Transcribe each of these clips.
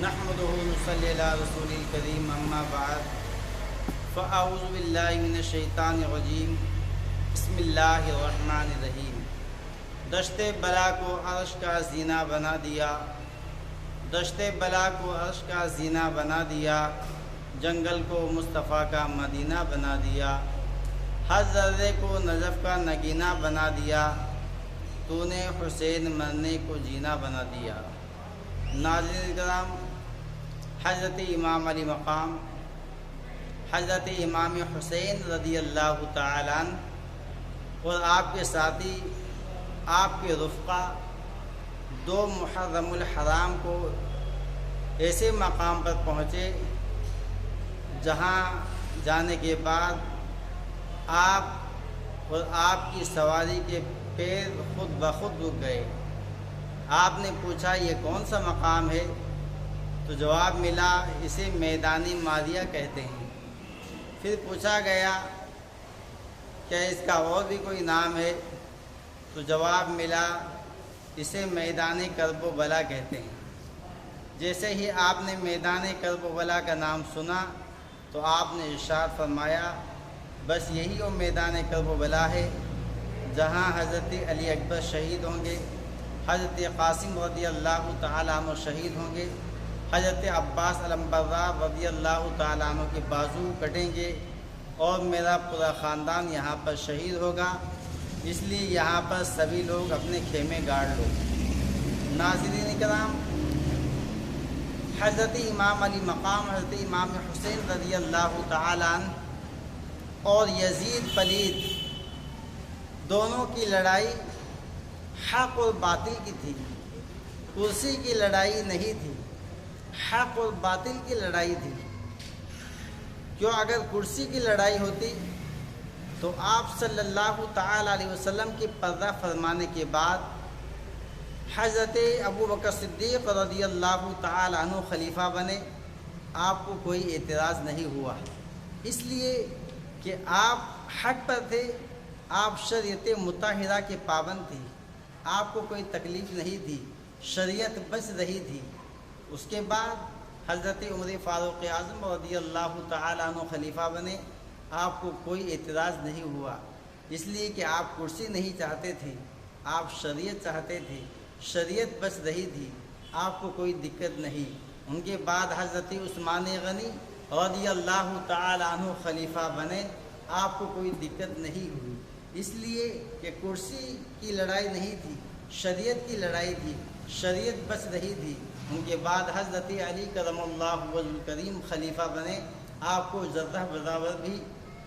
نحمدہ ونصلی علی رسول الکریم اما بعد فاعوذ باللہ من الشیطان الرجیم بسم اللہ الرحمن الرحیم۔ دشت بلا کو عرش کا زینہ بنا دیا، دشت بلا کو عرش کا زینہ بنا دیا، جنگل کو مصطفیٰ کا مدینہ بنا دیا، ہر ذرے کو نجف کا نگینہ بنا دیا، تو نے حسین مرنے کو جینا بنا دیا۔ ناظرین کرام، حضرت امام علی مقام حضرت امام حسین رضی اللہ تعالیٰ عنہ اور آپ کے ساتھی، آپ کے رفقا 2 محرم الحرام کو ایسے مقام پر پہنچے جہاں جانے کے بعد آپ اور آپ کی سواری کے پیر خود بخود رک گئے۔ آپ نے پوچھا یہ کون سا مقام ہے؟ تو جواب ملا اسے میدان ماریہ کہتے ہیں۔ پھر پوچھا گیا کیا اس کا اور بھی کوئی نام ہے؟ تو جواب ملا اسے میدان کرب و بلا کہتے ہیں۔ جیسے ہی آپ نے میدان کرب و بلا کا نام سنا تو آپ نے ارشاد فرمایا بس یہی وہ میدان کرب و بلا ہے جہاں حضرت علی اکبر شہید ہوں گے، حضرت قاسم رضی اللہ تعالیٰ عنہ شہید ہوں گے، حضرت عباس علمبردار رضی اللہ تعالیٰ عنہ کے بازو کٹیں گے اور میرا پورا خاندان یہاں پر شہید ہوگا، اس لیے یہاں پر سبھی لوگ اپنے خیمے گاڑ لو۔ ناظرین کرام، حضرت امام علی مقام حضرت امام حسین رضی اللہ تعالیٰ عنہ اور یزید پلید دونوں کی لڑائی حق اور باطل کی تھی، کرسی کی لڑائی نہیں تھی، حق اور باطل کی لڑائی تھی۔ کیوں اگر کرسی کی لڑائی ہوتی تو آپ صلی اللہ تعالیٰ علیہ وسلم کی پردہ فرمانے کے بعد حضرت ابو بکر صدیق رضی اللہ تعالیٰ عنہ خلیفہ بنے، آپ کو کوئی اعتراض نہیں ہوا، اس لیے کہ آپ حق پر تھے، آپ شریعت مطہرہ کے پابند تھے، آپ کو کوئی تکلیف نہیں تھی، شریعت بچ رہی تھی۔ اس کے بعد حضرت عمر فاروق اعظم رضی اللہ تعالیٰ عنہ خلیفہ بنے، آپ کو کوئی اعتراض نہیں ہوا، اس لیے کہ آپ کرسی نہیں چاہتے تھے، آپ شریعت چاہتے تھے، شریعت بچ رہی تھی، آپ کو کوئی دقت نہیں۔ ان کے بعد حضرت عثمان غنی رضی اللہ تعالیٰ عنہ خلیفہ بنے، آپ کو کوئی دقت نہیں ہوئی، اس لیے کہ کرسی کی لڑائی نہیں تھی، شریعت کی لڑائی تھی، شریعت بچ رہی تھی۔ ان کے بعد حضرت علی کرم اللہ وجہ الکریم خلیفہ بنے، آپ کو ذرہ برابر بھی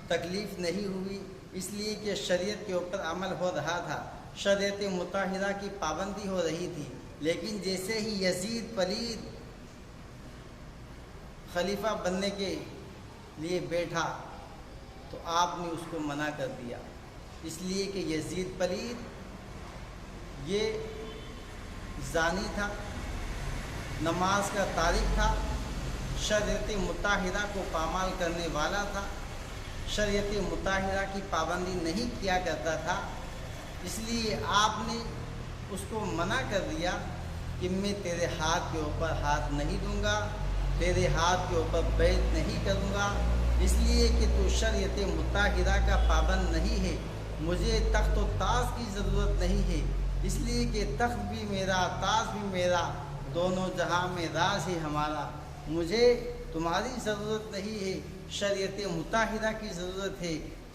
تکلیف نہیں ہوئی، اس لیے کہ شریعت کے اوپر عمل ہو رہا تھا، شریعت مطہرہ کی پابندی ہو رہی تھی۔ لیکن جیسے ہی یزید پلید خلیفہ بننے کے لیے بیٹھا تو آپ نے اس کو منع کر دیا، اس لیے کہ یزید پلید یہ زانی تھا، نماز کا تارک تھا، شریعت مطہرہ کو پامال کرنے والا تھا، شریعت مطہرہ کی پابندی نہیں کیا کرتا تھا، اس لیے آپ نے اس کو منع کر دیا کہ میں تیرے ہاتھ کے اوپر ہاتھ نہیں دوں گا، تیرے ہاتھ کے اوپر بیعت نہیں کروں گا، اس لیے کہ تو شریعت مطہرہ کا پابند نہیں ہے، مجھے تخت و تاج کی ضرورت نہیں ہے، اس لیے کہ تخت بھی میرا، تاج بھی میرا، دونوں جہاں میں راز ہے ہمارا، مجھے تمہاری ضرورت نہیں ہے، شریعت مطہرہ کی ضرورت ہے۔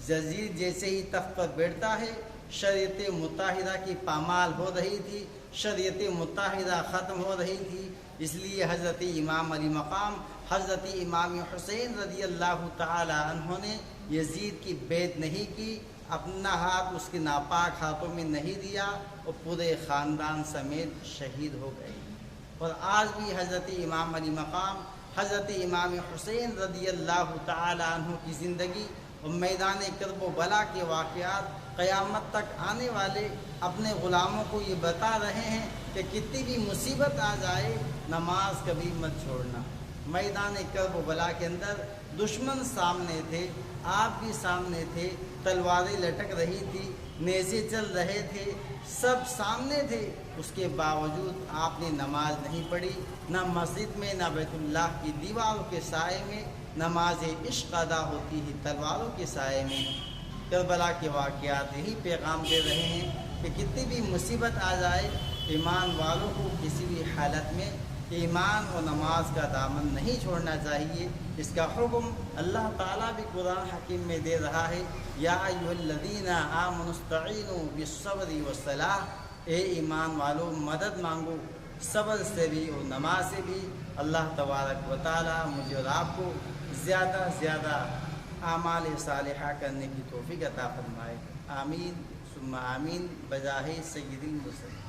یزید جیسے ہی تخت پر بیٹھتا ہے، شریعت مطہرہ کی پامال ہو رہی تھی، شریعت مطہرہ ختم ہو رہی تھی، اس لیے حضرت امام علی مقام حضرت امام حسین رضی اللہ تعالیٰ عنہ نے یزید کی بیعت نہیں کی، اپنا ہاتھ اس کے ناپاک ہاتھوں میں نہیں دیا اور پورے خاندان سمیت شہید ہو گئے۔ اور آج بھی حضرت امام علی مقام حضرت امام حسین رضی اللہ تعالیٰ عنہ کی زندگی اور میدان کرب و بلا کے واقعات قیامت تک آنے والے اپنے غلاموں کو یہ بتا رہے ہیں کہ کتنی بھی مصیبت آ جائے نماز کبھی مت چھوڑنا۔ میدان کرب و بلا کے اندر دشمن سامنے تھے، آپ بھی سامنے تھے، تلواریں لٹک رہی تھی، نیزے چل رہے تھے، سب سامنے تھے، اس کے باوجود آپ نے نماز نہیں پڑھی، نہ مسجد میں، نہ بیت اللہ کی دیواروں کے سائے میں نماز عشق ادا ہوتی ہے تلواروں کے سائے میں۔ کربلا کے واقعات یہی پیغام دے رہے ہیں کہ کتنی بھی مصیبت آ جائے، ایمان والوں کو کسی بھی حالت میں ایمان و نماز کا دامن نہیں چھوڑنا چاہیے۔ اس کا حکم اللہ تعالیٰ بھی قرآن حکیم میں دے رہا ہے، یا ایھا الذین آمنوا استعینوا بالصبر والصلاۃ، اے ایمان والو مدد مانگو صبر سے بھی اور نماز سے بھی۔ اللہ تبارک و تعالیٰ مجھے اور آپ کو زیادہ سے زیادہ اعمال صالحہ کرنے کی توفیق عطا فرمائے۔ آمین ثم آمین بجاہ سید المرسلین۔